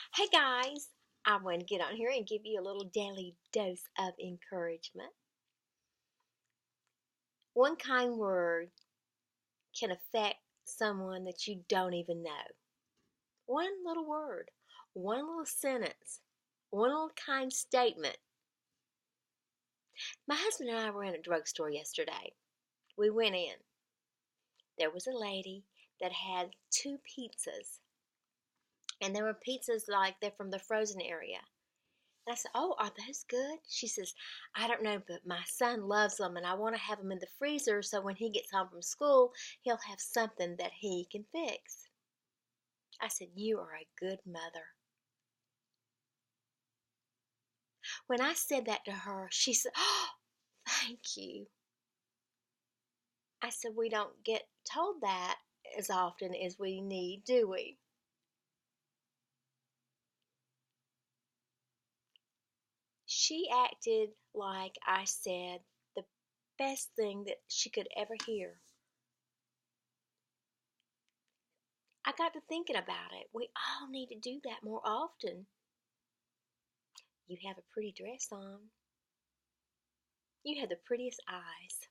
Hey guys, I want to get on here and give you a little daily dose of encouragement. One kind word can affect someone that you don't even know. One little word, one little sentence, one little kind statement. My husband and I were in a drugstore yesterday. We went in. There was a lady that had two pizzas, and they were pizzas like they're from the frozen area. And I said, "Oh, are those good?" She says, "I don't know, but my son loves them and I want to have them in the freezer so when he gets home from school, he'll have something that he can fix." I said, "You are a good mother." When I said that to her, she said, "Oh, thank you." I said, "We don't get told that as often as we need, do we?" She acted like I said the best thing that she could ever hear. I got to thinking about it. We all need to do that more often. You have a pretty dress on. You have the prettiest eyes.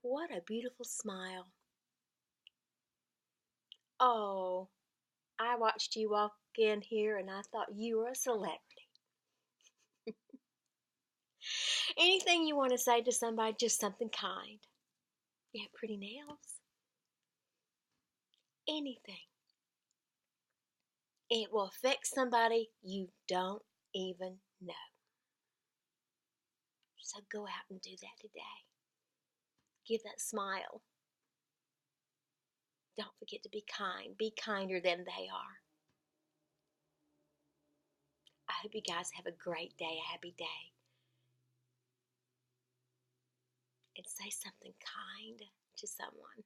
What a beautiful smile. Oh, I watched you walk in here and I thought you were a celebrity. Anything you want to say to somebody, just something kind. You have pretty nails. Anything. It will affect somebody you don't even know. So go out and do that today. Give that smile. Don't forget to be kind. Be kinder than they are. I hope you guys have a great day, a happy day. And say something kind to someone.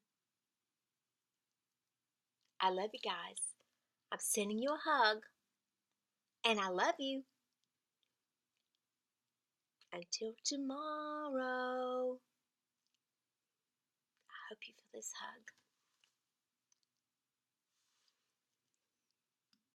I love you guys. I'm sending you a hug. And I love you. Until tomorrow. I hope you feel this hug.